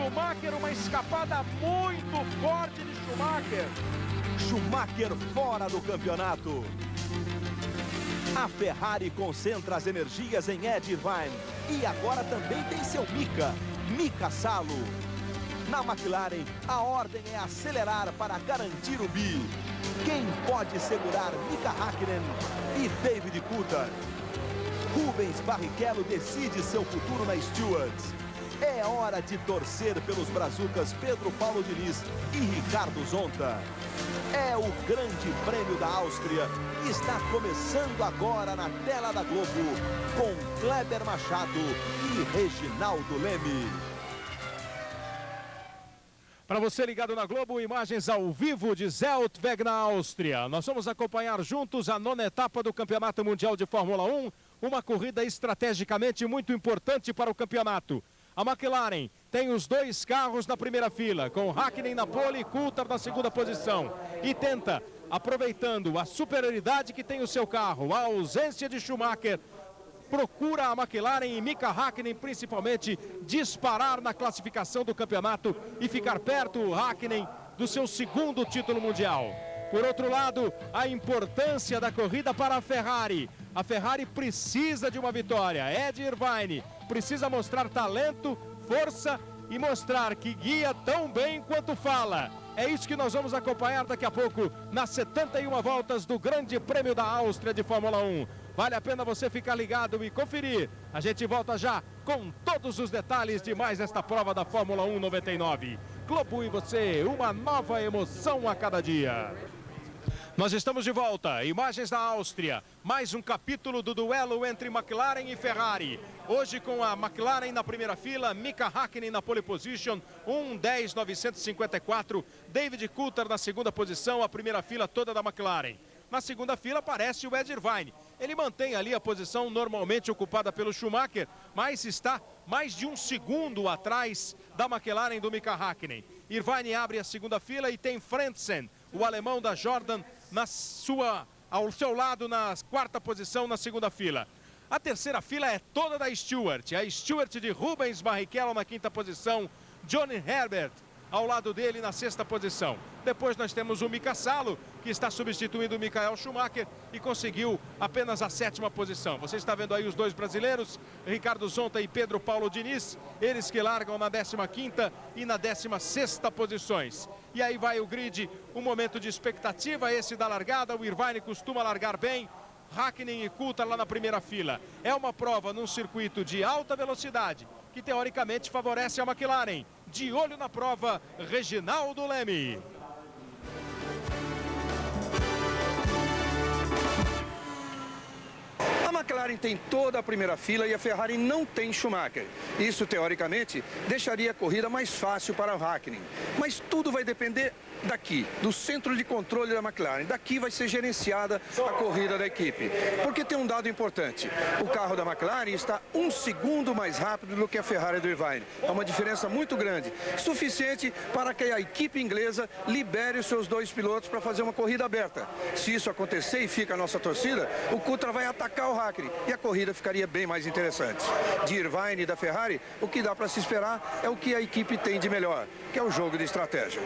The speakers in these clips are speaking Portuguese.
Schumacher, uma escapada muito forte de Schumacher. Schumacher fora do campeonato. A Ferrari concentra as energias em Ed Irvine. E agora também tem seu Mika Salo. Na McLaren, a ordem é acelerar para garantir o bi. Quem pode segurar Mika Häkkinen e David Coulthard? Rubens Barrichello decide seu futuro na Stewart. É hora de torcer pelos brazucas Pedro Paulo Diniz e Ricardo Zonta. É o Grande Prêmio da Áustria e está começando agora na tela da Globo com Kleber Machado e Reginaldo Leme. Para você ligado na Globo, imagens ao vivo de Zeltweg na Áustria. Nós vamos acompanhar juntos a 9ª etapa do Campeonato Mundial de Fórmula 1, uma corrida estrategicamente muito importante para o campeonato. A McLaren tem os 2 carros na primeira fila, com Häkkinen na pole e Coulthard na segunda posição. E tenta, aproveitando a superioridade que tem o seu carro, a ausência de Schumacher, procura a McLaren e Mika Häkkinen principalmente disparar na classificação do campeonato e ficar perto, o Häkkinen, do seu 2º título mundial. Por outro lado, a importância da corrida para a Ferrari. A Ferrari precisa de uma vitória. Ed Irvine precisa mostrar talento, força e mostrar que guia tão bem quanto fala. É isso que nós vamos acompanhar daqui a pouco nas 71 voltas do Grande Prêmio da Áustria de Fórmula 1. Vale a pena você ficar ligado e conferir. A gente volta já com todos os detalhes de mais esta prova da Fórmula 1 99. Globo e você, uma nova emoção a cada dia. Nós estamos de volta, imagens da Áustria, mais um capítulo do duelo entre McLaren e Ferrari. Hoje com a McLaren na primeira fila, Mika Häkkinen na pole position, 1:10.954, David Coulthard na segunda posição, a primeira fila toda da McLaren. Na segunda fila aparece o Ed Irvine. Ele mantém ali a posição normalmente ocupada pelo Schumacher, mas está mais de 1 segundo atrás da McLaren do Mika Häkkinen. Irvine abre a segunda fila e tem Frentzen, o alemão da Jordan, ao seu lado na 4ª posição na segunda fila. A terceira fila é toda da Stewart. A Stewart de Rubens Barrichello na 5ª posição, Johnny Herbert ao lado dele na 6ª posição. Depois nós temos o Mika Salo, que está substituindo o Michael Schumacher e conseguiu apenas a 7ª posição. Você está vendo aí os 2 brasileiros, Ricardo Zonta e Pedro Paulo Diniz, eles que largam na 15ª e na 16ª posições. E aí vai o grid, um momento de expectativa, esse da largada, o Irvine costuma largar bem, Häkkinen e Coulthard lá na primeira fila. É uma prova num circuito de alta velocidade, que teoricamente favorece a McLaren. De olho na prova, Reginaldo Leme. A McLaren tem toda a primeira fila e a Ferrari não tem Schumacher. Isso, teoricamente, deixaria a corrida mais fácil para o Häkkinen. Mas tudo vai depender daqui, do centro de controle da McLaren. Daqui vai ser gerenciada a corrida da equipe. Porque tem um dado importante. O carro da McLaren está 1 segundo mais rápido do que a Ferrari do Irvine. É uma diferença muito grande. Suficiente para que a equipe inglesa libere os seus 2 pilotos para fazer uma corrida aberta. Se isso acontecer e fica a nossa torcida, o Coulthard vai atacar o Häkkinen e a corrida ficaria bem mais interessante. De Irvine e da Ferrari, o que dá para se esperar é o que a equipe tem de melhor, que é o jogo de estratégia.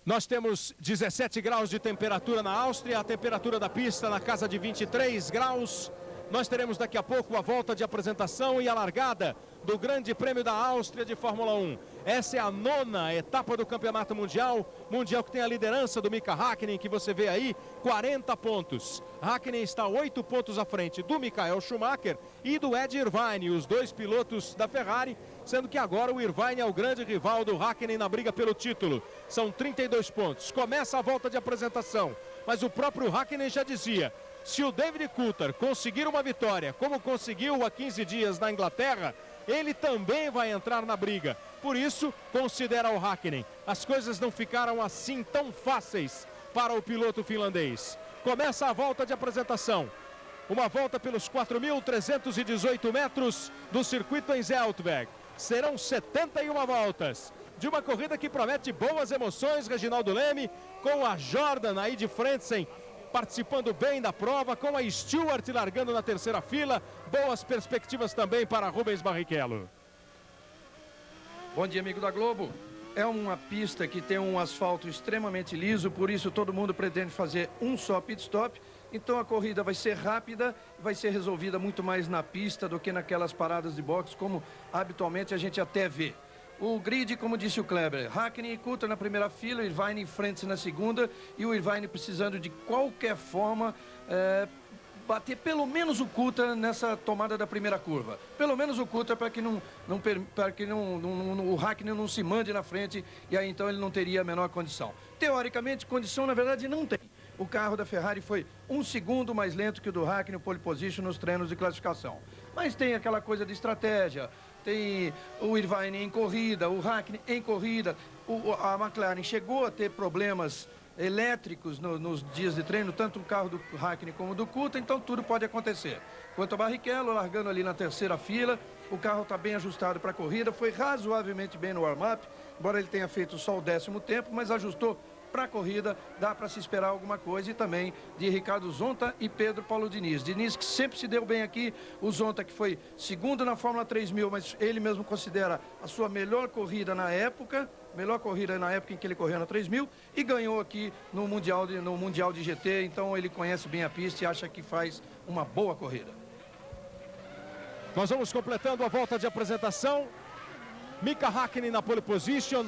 Nós temos 17 graus de temperatura na Áustria, a temperatura da pista na casa de 23 graus. Nós teremos daqui a pouco a volta de apresentação e a largada do Grande Prêmio da Áustria de Fórmula 1. Essa é a 9ª etapa do Campeonato Mundial que tem a liderança do Mika Häkkinen, que você vê aí, 40 pontos. Häkkinen está 8 pontos à frente do Michael Schumacher e do Ed Irvine, os 2 pilotos da Ferrari, sendo que agora o Irvine é o grande rival do Häkkinen na briga pelo título. São 32 pontos. Começa a volta de apresentação, mas o próprio Häkkinen já dizia: se o David Coulthard conseguir uma vitória, como conseguiu há 15 dias na Inglaterra, ele também vai entrar na briga. Por isso, considera o Häkkinen. As coisas não ficaram assim tão fáceis para o piloto finlandês. Começa a volta de apresentação. Uma volta pelos 4.318 metros do circuito em Zeltweg. Serão 71 voltas de uma corrida que promete boas emoções, Reginaldo Leme, com a Jordan aí de Frentzen participando bem da prova, com a Stewart largando na terceira fila. Boas perspectivas também para Rubens Barrichello. Bom dia, amigo da Globo. É uma pista que tem um asfalto extremamente liso, por isso todo mundo pretende fazer um só pit stop. Então a corrida vai ser rápida, vai ser resolvida muito mais na pista do que naquelas paradas de boxe, como habitualmente a gente até vê. O grid, como disse o Kleber, Hakkinen e Coulthard na primeira fila, o Irvine em frente na segunda, e o Irvine precisando de qualquer forma bater pelo menos o Coulthard nessa tomada da primeira curva. Pelo menos o Coulthard para que o Hakkinen não se mande na frente, e aí então ele não teria a menor condição. Teoricamente, condição na verdade não tem. O carro da Ferrari foi 1 segundo mais lento que o do Hakkinen, pole position nos treinos de classificação. Mas tem aquela coisa de estratégia, tem o Irvine em corrida, o Hakkinen em corrida. A McLaren chegou a ter problemas elétricos nos dias de treino, tanto o carro do Hakkinen como do Coulthard, então tudo pode acontecer. Quanto ao Barrichello, largando ali na terceira fila, o carro está bem ajustado para a corrida, foi razoavelmente bem no warm-up, embora ele tenha feito só o 10º tempo, mas ajustou para a corrida, dá para se esperar alguma coisa. E também de Ricardo Zonta e Pedro Paulo Diniz. Diniz que sempre se deu bem aqui, o Zonta que foi segundo na Fórmula 3000, mas ele mesmo considera a sua melhor corrida na época em que ele correu na 3000, e ganhou aqui no Mundial de GT, então ele conhece bem a pista e acha que faz uma boa corrida. Nós vamos completando a volta de apresentação. Mika Hakkinen na pole position.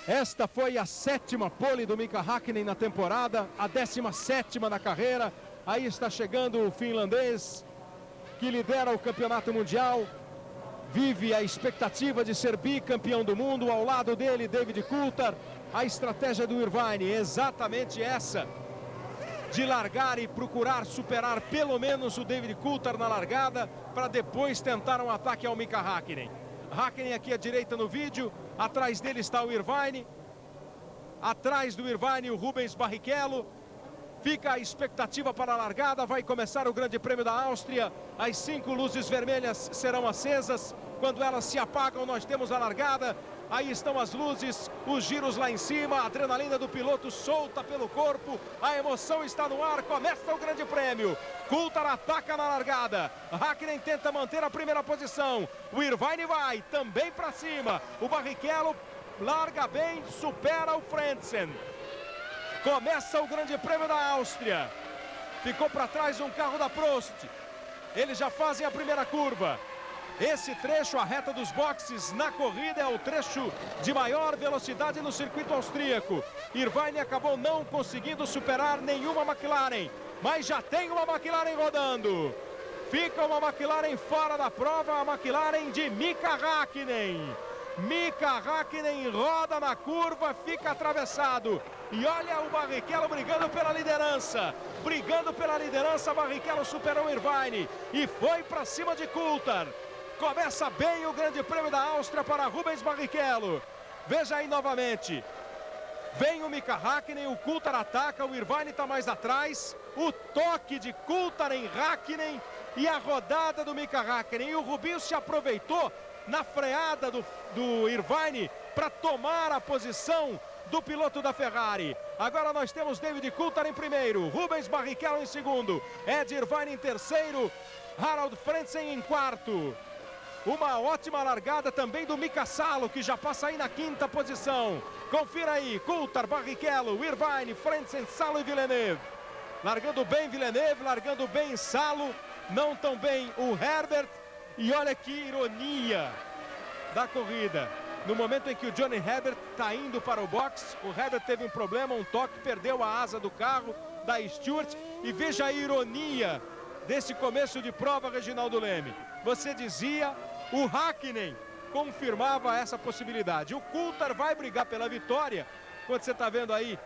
Esta foi a 7ª pole do Mika Hakkinen na temporada, a 17ª na carreira. Aí está chegando o finlandês, que lidera o campeonato mundial. Vive a expectativa de ser bicampeão do mundo. Ao lado dele, David Coulthard. A estratégia do Irvine é exatamente essa, de largar e procurar superar pelo menos o David Coulthard na largada, para depois tentar um ataque ao Mika Hakkinen. Hakkinen aqui à direita no vídeo, atrás dele está o Irvine, atrás do Irvine o Rubens Barrichello. Fica a expectativa para a largada, vai começar o Grande Prêmio da Áustria. As 5 luzes vermelhas serão acesas, quando elas se apagam nós temos a largada. Aí estão as luzes, os giros lá em cima, a adrenalina do piloto solta pelo corpo, a emoção está no ar, começa o Grande Prêmio. Coulthard ataca na largada, Hakkinen tenta manter a primeira posição, o Irvine vai também para cima, o Barrichello larga bem, supera o Frentzen. Começa o Grande Prêmio da Áustria, ficou para trás um carro da Prost, eles já fazem a primeira curva. Esse trecho, a reta dos boxes na corrida, é o trecho de maior velocidade no circuito austríaco. Irvine acabou não conseguindo superar nenhuma McLaren, mas já tem uma McLaren rodando. Fica uma McLaren fora da prova, a McLaren de Mika Hakkinen. Mika Hakkinen roda na curva, fica atravessado. E olha o Barrichello brigando pela liderança. Barrichello superou o Irvine e foi para cima de Coulthard. Começa bem o Grande Prêmio da Áustria para Rubens Barrichello. Veja aí novamente. Vem o Mika Hakkinen, o Coulthard ataca, o Irvine está mais atrás. O toque de Coulthard em Hakkinen e a rodada do Mika Hakkinen. E o Rubinho se aproveitou na freada do Irvine para tomar a posição do piloto da Ferrari. Agora nós temos David Coulthard em primeiro, Rubens Barrichello em segundo, Ed Irvine em terceiro, Harald Frentzen em quarto. Uma ótima largada também do Mika Salo, que já passa aí na 5ª posição. Confira aí, Coulthard, Barrichello, Irvine, Frentzen, Salo e Villeneuve. Largando bem Villeneuve, largando bem Salo, não tão bem o Herbert. E olha que ironia da corrida. No momento em que o Johnny Herbert está indo para o box, o Herbert teve um problema, um toque, perdeu a asa do carro da Stewart. E veja a ironia desse começo de prova, Reginaldo Leme. Você dizia, o Hakkinen confirmava essa possibilidade. O Coulthard vai brigar pela vitória, quando você está vendo aí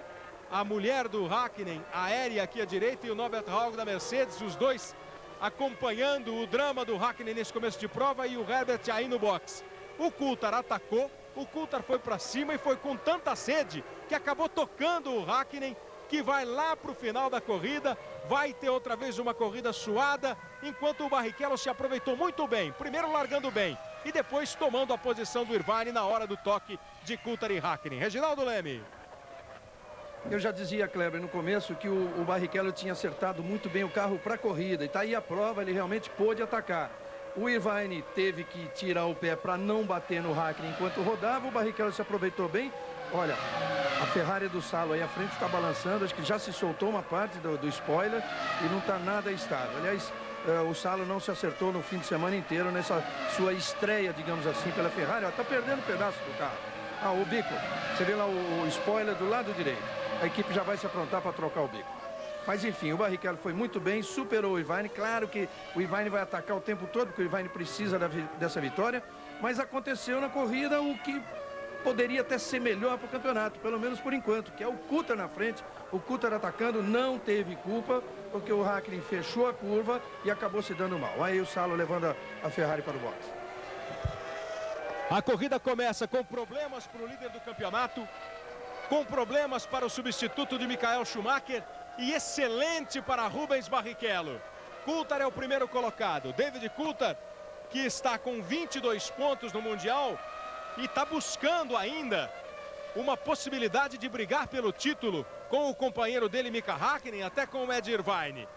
a mulher do Hakkinen, a Aérea aqui à direita, e o Norbert Haug da Mercedes, os dois acompanhando o drama do Hakkinen nesse começo de prova, e o Herbert aí no box. O Coulthard atacou, o Coulthard foi para cima e foi com tanta sede que acabou tocando o Hakkinen, que vai lá para o final da corrida, vai ter outra vez uma corrida suada, enquanto o Barrichello se aproveitou muito bem, primeiro largando bem e depois tomando a posição do Irvine na hora do toque de Coulthard e Hakkinen. Reginaldo Leme. Eu já dizia, Kleber, no começo que o Barrichello tinha acertado muito bem o carro para a corrida, e está aí a prova, ele realmente pôde atacar. O Irvine teve que tirar o pé para não bater no Hakkinen enquanto rodava. O Barrichello se aproveitou bem. Olha, a Ferrari do Salo aí à frente está balançando. Acho que já se soltou uma parte do spoiler e não está nada estável. Aliás, o Salo não se acertou no fim de semana inteiro nessa sua estreia, digamos assim, pela Ferrari. Está perdendo um pedaço do carro. O bico. Você vê lá o spoiler do lado direito. A equipe já vai se aprontar para trocar o bico. Mas enfim, o Barrichello foi muito bem, superou o Irvine. Claro que o Irvine vai atacar o tempo todo, porque o Irvine precisa dessa vitória. Mas aconteceu na corrida o que poderia até ser melhor para o campeonato, pelo menos por enquanto, que é o Coulthard na frente. O Coulthard atacando não teve culpa, porque o Hakkinen fechou a curva e acabou se dando mal. Aí o Salo levando a Ferrari para o boxe. A corrida começa com problemas para o líder do campeonato, com problemas para o substituto de Michael Schumacher e excelente para Rubens Barrichello. Coulthard é o primeiro colocado. David Coulthard, que está com 22 pontos no Mundial e está buscando ainda uma possibilidade de brigar pelo título com o companheiro dele, Mika Hakkinen, até com o Ed Irvine.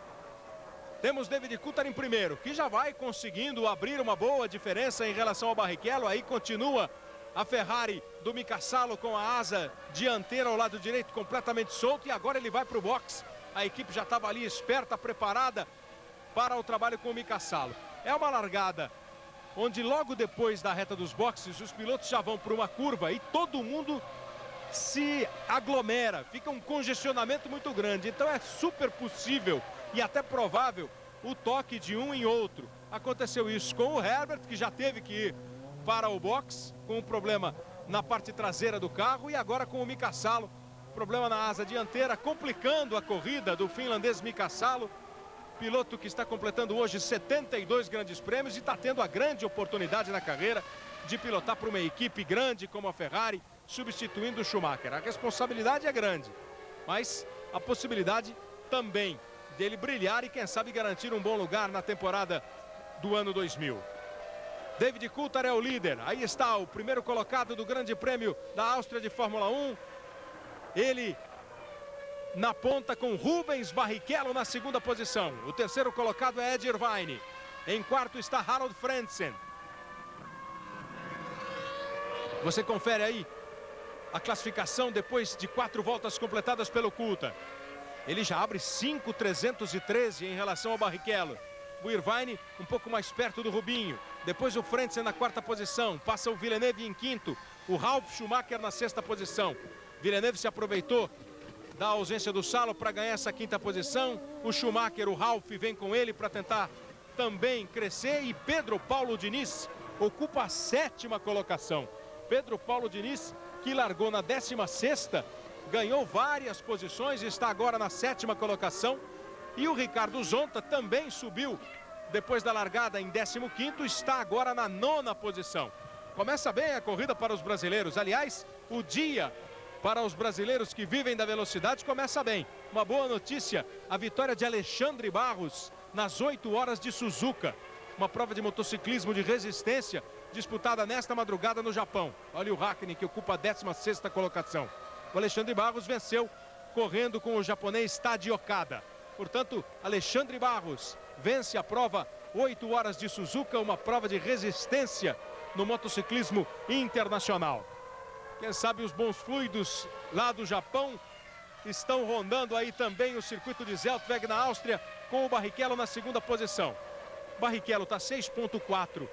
Temos David Coulthard em primeiro, que já vai conseguindo abrir uma boa diferença em relação ao Barrichello. Aí continua a Ferrari do Mika Salo com a asa dianteira ao lado direito completamente solto. E agora ele vai para o box. A equipe já estava ali esperta, preparada para o trabalho com o Mika Salo. É uma largada onde logo depois da reta dos boxes os pilotos já vão para uma curva e todo mundo se aglomera. Fica um congestionamento muito grande. Então é super possível e até provável o toque de um em outro. Aconteceu isso com o Herbert, que já teve que ir para o box com um problema na parte traseira do carro, e agora com o Mika Salo, problema na asa dianteira, complicando a corrida do finlandês Mika Salo, piloto que está completando hoje 72 grandes prêmios e está tendo a grande oportunidade na carreira de pilotar para uma equipe grande como a Ferrari, substituindo o Schumacher. A responsabilidade é grande, mas a possibilidade também dele brilhar e quem sabe garantir um bom lugar na temporada do ano 2000. David Coulthard é o líder. Aí está o primeiro colocado do Grande Prêmio da Áustria de Fórmula 1. Ele na ponta com Rubens Barrichello na segunda posição. O terceiro colocado é Ed Irvine. Em quarto está Harold Frentzen. Você confere aí a classificação depois de 4 voltas completadas pelo Coulthard. Ele já abre 5.313 em relação ao Barrichello. O Irvine um pouco mais perto do Rubinho. Depois o Frentzen na quarta posição. Passa o Villeneuve em quinto. O Ralf Schumacher na sexta posição. Villeneuve se aproveitou da ausência do Salo para ganhar essa quinta posição. O Schumacher, o Ralf, vem com ele para tentar também crescer. E Pedro Paulo Diniz ocupa a sétima colocação. Pedro Paulo Diniz, que largou na 16ª, ganhou várias posições e está agora na sétima colocação. E o Ricardo Zonta também subiu depois da largada em 15º, está agora na 9ª posição. Começa bem a corrida para os brasileiros. Aliás, o dia para os brasileiros que vivem da velocidade começa bem. Uma boa notícia, a vitória de Alexandre Barros nas 8 horas de Suzuka. Uma prova de motociclismo de resistência disputada nesta madrugada no Japão. Olha o Hakkinen, que ocupa a 16ª colocação. O Alexandre Barros venceu correndo com o japonês Tadji Okada. Portanto, Alexandre Barros vence a prova 8 horas de Suzuka, uma prova de resistência no motociclismo internacional. Quem sabe os bons fluidos lá do Japão estão rondando aí também o circuito de Zeltweg na Áustria, com o Barrichello na segunda posição. Barrichello está 6.4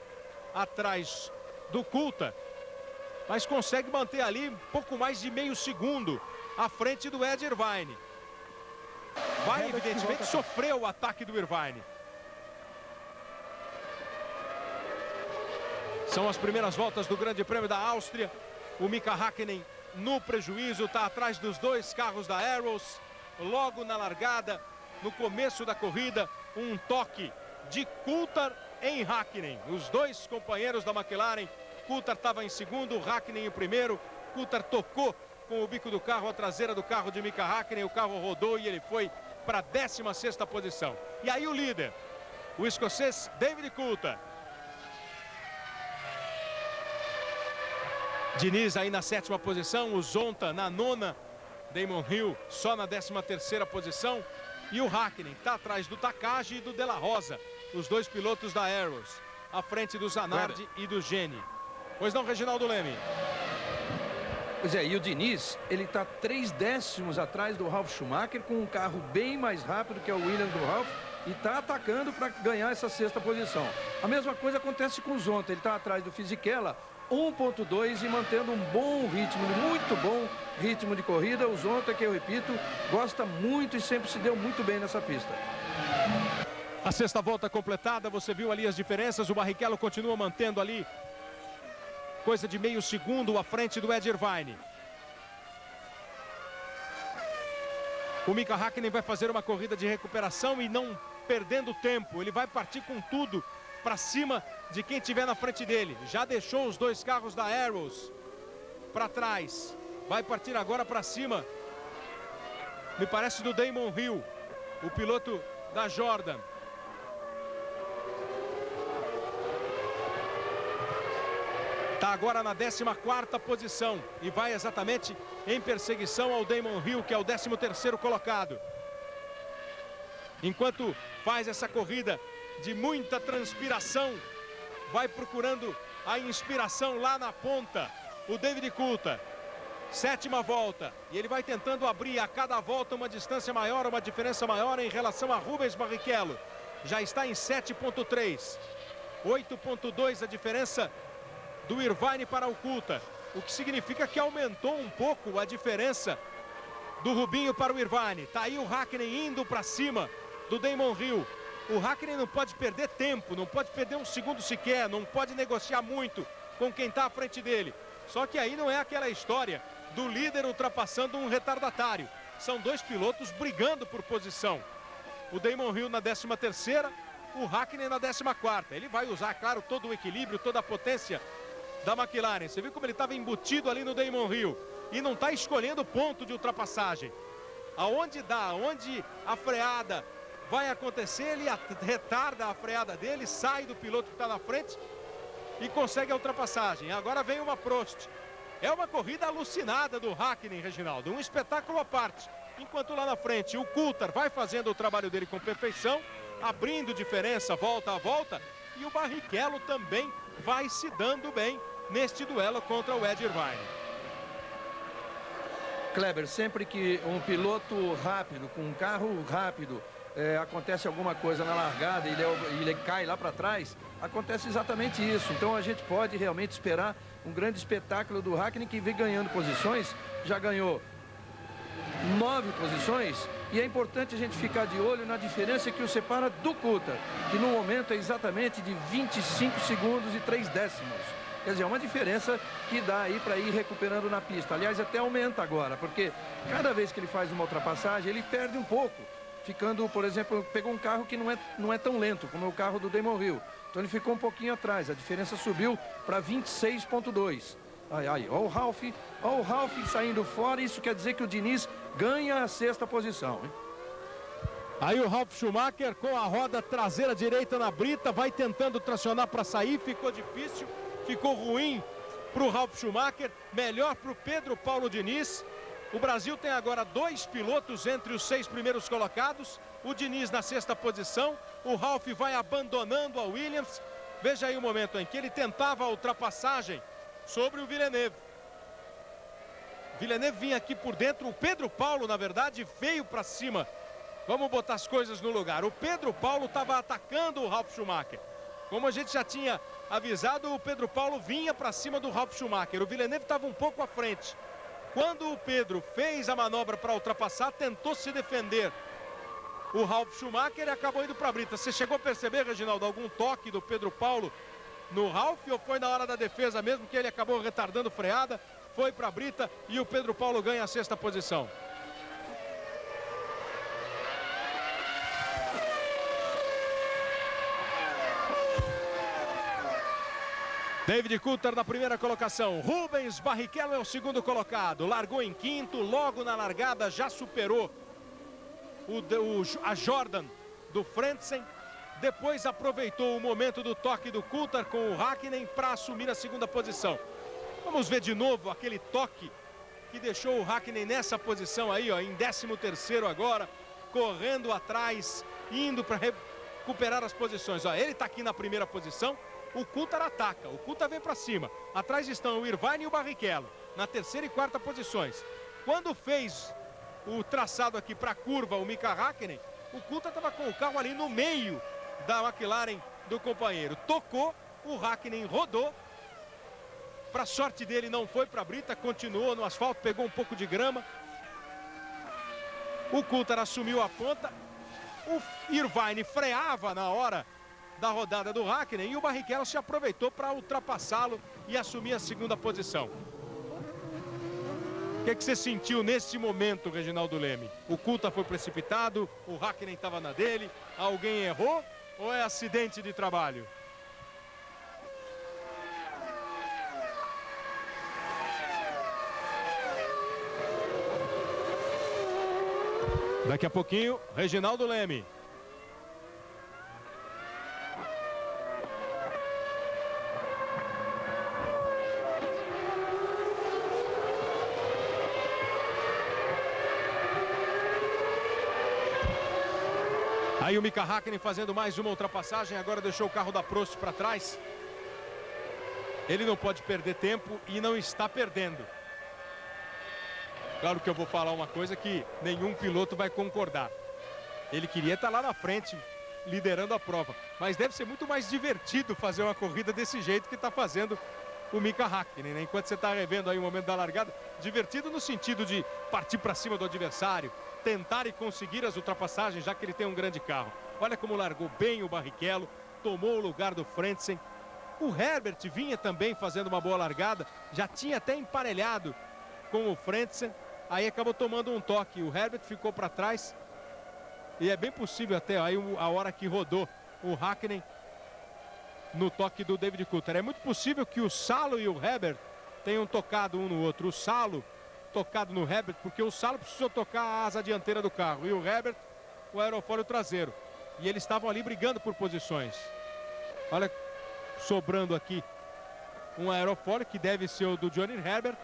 atrás do Coulthard, mas consegue manter ali um pouco mais de meio segundo à frente do Ed Irvine. Vai evidentemente sofrer o ataque do Irvine. São as primeiras voltas do Grande Prêmio da Áustria. O Mika Hakkinen no prejuízo, está atrás dos 2 carros da Arrows. Logo na largada, no começo da corrida, um toque de Coulthard em Hakkinen. Os 2 companheiros da McLaren. Coulthard estava em segundo, Hakkinen em primeiro. Coulthard tocou com o bico do carro, a traseira do carro de Mika Hakkinen. O carro rodou e ele foi para a 16ª posição. E aí o líder, o escocês David Coulthard. Diniz aí na 7ª posição, o Zonta na 9ª, Damon Hill só na 13ª posição. E o Hakkinen está atrás do Takagi e do De La Rosa, os 2 pilotos da Arrows. à frente do Zanardi e do Gene. Pois não, Reginaldo Leme? Pois é, e o Diniz, ele está 3 décimos atrás do Ralf Schumacher, com um carro bem mais rápido que é o Williams do Ralf, e está atacando para ganhar essa 6ª posição. A mesma coisa acontece com o Zonta, ele está atrás do Fisichella, 1.2 e mantendo um bom ritmo, muito bom ritmo de corrida. O Zonta, que eu repito, gosta muito e sempre se deu muito bem nessa pista. A 6ª volta completada, você viu ali as diferenças, o Barrichello continua mantendo ali coisa de meio segundo à frente do Ed Irvine. O Mika Häkkinen vai fazer uma corrida de recuperação e não perdendo tempo. Ele vai partir com tudo para cima de quem tiver na frente dele. Já deixou os 2 carros da Arrows para trás. Vai partir agora para cima, me parece, do Damon Hill, o piloto da Jordan. Está agora na 14ª posição e vai exatamente em perseguição ao Damon Hill, que é o 13º colocado. Enquanto faz essa corrida de muita transpiração, vai procurando a inspiração lá na ponta, o David Coulthard. 7ª volta, e ele vai tentando abrir a cada volta uma distância maior, uma diferença maior em relação a Rubens Barrichello. Já está em 7.3, 8.2 a diferença do Irvine para o Coulthard, o que significa que aumentou um pouco a diferença do Rubinho para o Irvine. Tá aí o Häkkinen indo para cima do Damon Hill. O Häkkinen não pode perder tempo, não pode perder um segundo sequer, não pode negociar muito com quem está à frente dele. Só que aí não é aquela história do líder ultrapassando um retardatário. São 2 pilotos brigando por posição. O Damon Hill na 13ª, o Häkkinen na 14ª. Ele vai usar, claro, todo o equilíbrio, toda a potência da McLaren. Você viu como ele estava embutido ali no Damon Hill e não está escolhendo ponto de ultrapassagem. Aonde dá, onde a freada vai acontecer, ele retarda a freada dele, sai do piloto que está na frente e consegue a ultrapassagem. Agora vem uma Prost. É uma corrida alucinada do Häkkinen, Reginaldo, um espetáculo à parte. Enquanto lá na frente o Coulthard vai fazendo o trabalho dele com perfeição, abrindo diferença volta a volta, e o Barrichello também vai se dando bem neste duelo contra o Ed Irvine. Kleber, sempre que um piloto rápido, com um carro rápido, acontece alguma coisa na largada e ele cai lá para trás, acontece exatamente isso. Então a gente pode realmente esperar um grande espetáculo do Häkkinen, que vem ganhando posições, já ganhou 9 posições, e é importante a gente ficar de olho na diferença que o separa do Coulthard, que no momento é exatamente de 25 segundos e 3 décimos. Quer dizer, é uma diferença que dá aí para ir recuperando na pista. Aliás, até aumenta agora, porque cada vez que ele faz uma ultrapassagem, ele perde um pouco. Ficando, por exemplo, pegou um carro que não é tão lento como o carro do Damon Hill. Então ele ficou um pouquinho atrás. A diferença subiu para 26.2. Olha o Ralf saindo fora. Isso quer dizer que o Diniz ganha a 6ª posição, hein? Aí o Ralf Schumacher com a roda traseira direita na brita, vai tentando tracionar para sair, ficou difícil, ficou ruim para o Ralf Schumacher, melhor para o Pedro Paulo Diniz. O Brasil tem agora 2 pilotos entre os 6 primeiros colocados, o Diniz na 6ª posição, o Ralf vai abandonando a Williams. Veja aí o momento em que ele tentava a ultrapassagem sobre o Villeneuve. Villeneuve vinha aqui por dentro, o Pedro Paulo, na verdade, veio para cima. Vamos botar as coisas no lugar. O Pedro Paulo estava atacando o Ralf Schumacher. Como a gente já tinha avisado, o Pedro Paulo vinha para cima do Ralf Schumacher. O Villeneuve estava um pouco à frente. Quando o Pedro fez a manobra para ultrapassar, tentou se defender o Ralf Schumacher e acabou indo para a brita. Você chegou a perceber, Reginaldo, algum toque do Pedro Paulo no Ralf, ou foi na hora da defesa mesmo que ele acabou retardando freada, foi para a brita e o Pedro Paulo ganha a 6ª posição? David Coulthard na primeira colocação, Rubens Barrichello é o 2º colocado, largou em 5º, logo na largada já superou a Jordan do Frentzen, depois aproveitou o momento do toque do Coulthard com o Häkkinen para assumir a 2ª posição. Vamos ver de novo aquele toque que deixou o Häkkinen nessa posição aí, ó, em 13º agora, correndo atrás, indo para recuperar as posições. Ó, ele está aqui na primeira posição, o Coulthard ataca, o Coulthard vem para cima. Atrás estão o Irvine e o Barrichello, na terceira e quarta posições. Quando fez o traçado aqui para a curva, o Mika Häkkinen, o Coulthard estava com o carro ali no meio da McLaren do companheiro. Tocou, o Häkkinen rodou. Para sorte dele não foi para a brita, continuou no asfalto, pegou um pouco de grama. O Coulthard assumiu a ponta. O Irvine freava na hora da rodada do Häkkinen e o Barrichello se aproveitou para ultrapassá-lo e assumir a segunda posição. O que você sentiu nesse momento, Reginaldo Leme? O Coulthard foi precipitado, o Häkkinen estava na dele, alguém errou ou é acidente de trabalho? Daqui a pouquinho, Reginaldo Leme. Aí o Mika Häkkinen fazendo mais uma ultrapassagem, agora deixou o carro da Prost para trás. Ele não pode perder tempo e não está perdendo. Claro que eu vou falar uma coisa que nenhum piloto vai concordar. Ele queria estar lá na frente, liderando a prova. Mas deve ser muito mais divertido fazer uma corrida desse jeito que está fazendo o Mika Häkkinen, né? Enquanto você está revendo aí o momento da largada, divertido no sentido de partir para cima do adversário, tentar e conseguir as ultrapassagens, já que ele tem um grande carro. Olha como largou bem o Barrichello, tomou o lugar do Frentzen. O Herbert vinha também fazendo uma boa largada, já tinha até emparelhado com o Frentzen. Aí acabou tomando um toque, o Herbert ficou para trás. E é bem possível até aí a hora que rodou o Häkkinen no toque do David Coulthard. É muito possível que o Salo e o Herbert tenham tocado um no outro. O Salo tocado no Herbert, porque o Salo precisou tocar a asa dianteira do carro. E o Herbert, o aerofólio traseiro. E eles estavam ali brigando por posições. Olha, sobrando aqui um aerofólio que deve ser o do Johnny Herbert.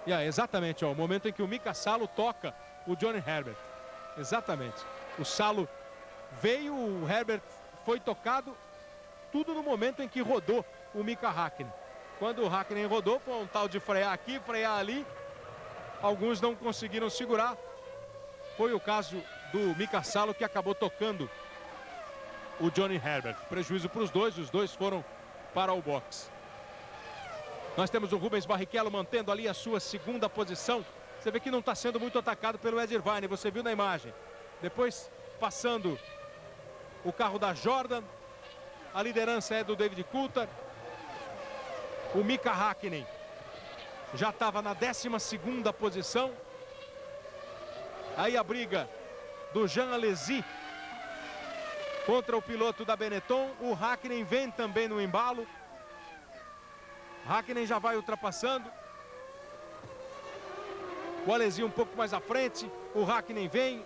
E exatamente, ó, o momento em que o Mika Salo toca o Johnny Herbert. Exatamente. O Salo veio, o Herbert foi tocado, tudo no momento em que rodou o Mika Häkkinen. Quando o Häkkinen rodou, foi um tal de frear aqui, frear ali. Alguns não conseguiram segurar. Foi o caso do Mika Salo que acabou tocando o Johnny Herbert. Prejuízo para os dois foram para o box. Nós temos o Rubens Barrichello mantendo ali a sua segunda posição. Você vê que não está sendo muito atacado pelo Ed Irvine, você viu na imagem. Depois, passando o carro da Jordan. A liderança é do David Coulthard. O Mika Häkkinen já estava na 12ª posição. Aí a briga do Jean Alesi contra o piloto da Benetton. O Häkkinen vem também no embalo. Häkkinen já vai ultrapassando. O Alesi um pouco mais à frente. O Häkkinen vem.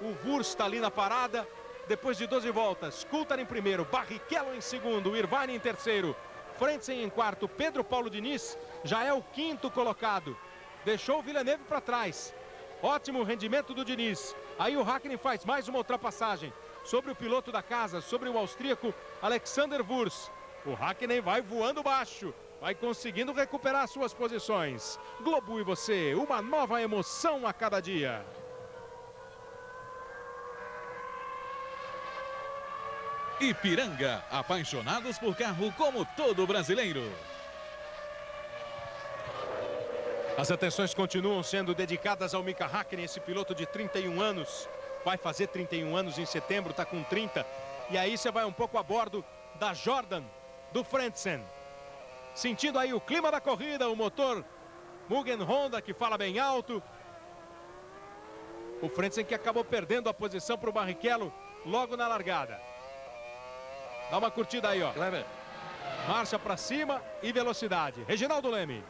O Wurst está ali na parada. Depois de 12 voltas, Coulthard em primeiro, Barrichello em segundo, Irvine em terceiro, Frentzen em quarto, Pedro Paulo Diniz já é o 5º colocado. Deixou o Villeneuve para trás. Ótimo rendimento do Diniz. Aí o Häkkinen faz mais uma ultrapassagem sobre o piloto da casa, sobre o austríaco Alexander Wurz. O Häkkinen vai voando baixo, vai conseguindo recuperar suas posições. Globo e você, uma nova emoção a cada dia. Ipiranga, apaixonados por carro como todo brasileiro. As atenções continuam sendo dedicadas ao Mika Häkkinen, esse piloto de 31 anos. Vai fazer 31 anos em setembro, está com 30. E aí você vai um pouco a bordo da Jordan, do Frentzen. Sentindo aí o clima da corrida, o motor Mugen Honda que fala bem alto. O Frentzen que acabou perdendo a posição para o Barrichello logo na largada. Dá uma curtida aí, ó. Kleber. Marcha para cima e velocidade. Reginaldo Leme.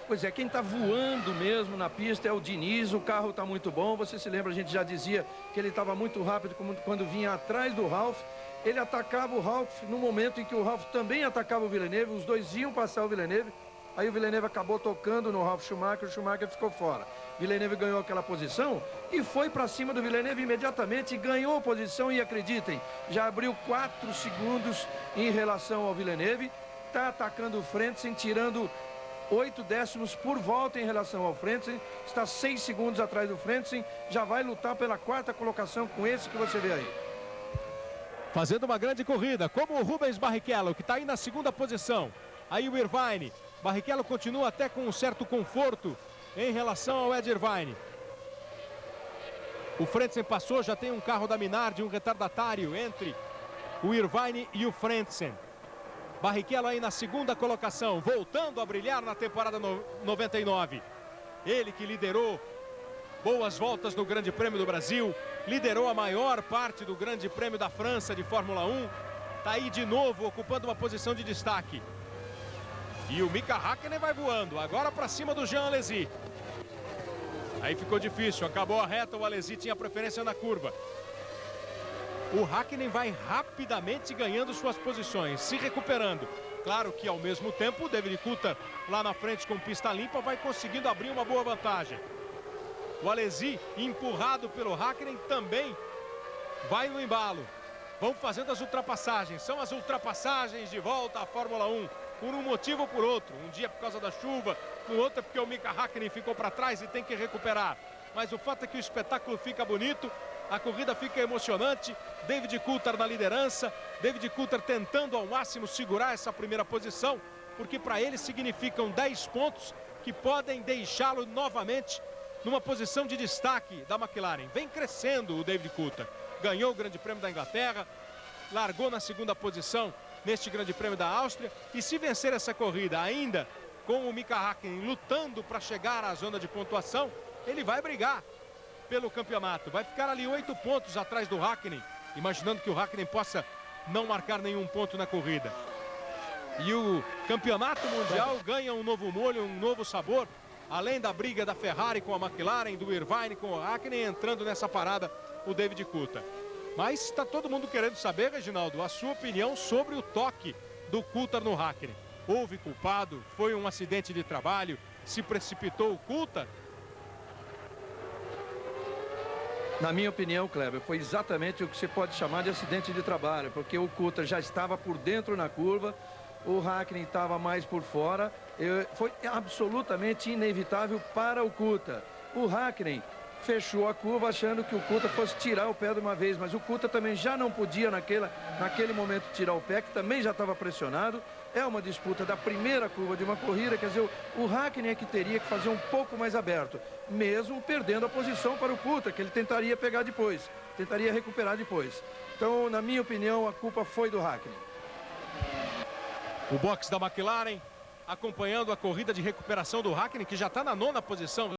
Pois é, quem está voando mesmo na pista é o Diniz, o carro está muito bom. Você se lembra, a gente já dizia que ele estava muito rápido quando vinha atrás do Ralf. Ele atacava o Ralf no momento em que o Ralf também atacava o Villeneuve. Os dois iam passar o Villeneuve. Aí o Villeneuve acabou tocando no Ralf Schumacher, o Schumacher ficou fora. Villeneuve ganhou aquela posição e foi para cima do Villeneuve imediatamente, ganhou a posição e acreditem, já abriu 4 segundos em relação ao Villeneuve, está atacando o Frentzen, tirando 8 décimos por volta em relação ao Frentzen, está 6 segundos atrás do Frentzen, já vai lutar pela 4ª colocação com esse que você vê aí. Fazendo uma grande corrida, como o Rubens Barrichello, que está aí na 2ª posição. Aí o Irvine, Barrichello continua até com um certo conforto em relação ao Ed Irvine. O Frentzen passou, já tem um carro da Minardi, um retardatário entre o Irvine e o Frentzen. Barrichello aí na 2ª colocação, voltando a brilhar na temporada 99. Ele que liderou boas voltas no Grande Prêmio do Brasil, liderou a maior parte do Grande Prêmio da França de Fórmula 1. Está aí de novo ocupando uma posição de destaque. E o Mika Häkkinen vai voando, agora para cima do Jean Alesi. Aí ficou difícil, acabou a reta, o Alesi tinha preferência na curva. O Häkkinen vai rapidamente ganhando suas posições, se recuperando. Claro que ao mesmo tempo o David Coulthard lá na frente com pista limpa vai conseguindo abrir uma boa vantagem. O Alesi, empurrado pelo Häkkinen, também vai no embalo. Vão fazendo as ultrapassagens, são as ultrapassagens de volta à Fórmula 1. Por um motivo ou por outro, um dia por causa da chuva, no outro porque o Mika Häkkinen ficou para trás e tem que recuperar. Mas o fato é que o espetáculo fica bonito, a corrida fica emocionante, David Coulthard na liderança, David Coulthard tentando ao máximo segurar essa primeira posição, porque para ele significam 10 pontos que podem deixá-lo novamente numa posição de destaque da McLaren. Vem crescendo o David Coulthard, ganhou o Grande Prêmio da Inglaterra, largou na 2ª posição neste Grande Prêmio da Áustria, e se vencer essa corrida ainda com o Mika Häkkinen lutando para chegar à zona de pontuação, ele vai brigar pelo campeonato, vai ficar ali 8 pontos atrás do Häkkinen, imaginando que o Häkkinen possa não marcar nenhum ponto na corrida. E o campeonato mundial ganha um novo molho, um novo sabor, além da briga da Ferrari com a McLaren, do Irvine com o Häkkinen, entrando nessa parada o David Coulthard. Mas está todo mundo querendo saber, Reginaldo, a sua opinião sobre o toque do Coulthard no Häkkinen. Houve culpado? Foi um acidente de trabalho? Se precipitou o Coulthard? Na minha opinião, Kleber, foi exatamente o que você pode chamar de acidente de trabalho, porque o Coulthard já estava por dentro na curva, o Häkkinen estava mais por fora, foi absolutamente inevitável para o Coulthard. O Häkkinen fechou a curva achando que o Coulthard fosse tirar o pé de uma vez, mas o Coulthard também já não podia naquele momento tirar o pé, que também já estava pressionado. É uma disputa da primeira curva de uma corrida, quer dizer, o Häkkinen é que teria que fazer um pouco mais aberto, mesmo perdendo a posição para o Coulthard, que ele tentaria pegar depois, tentaria recuperar depois. Então, na minha opinião, a culpa foi do Häkkinen. O box da McLaren acompanhando a corrida de recuperação do Häkkinen, que já está na 9ª posição.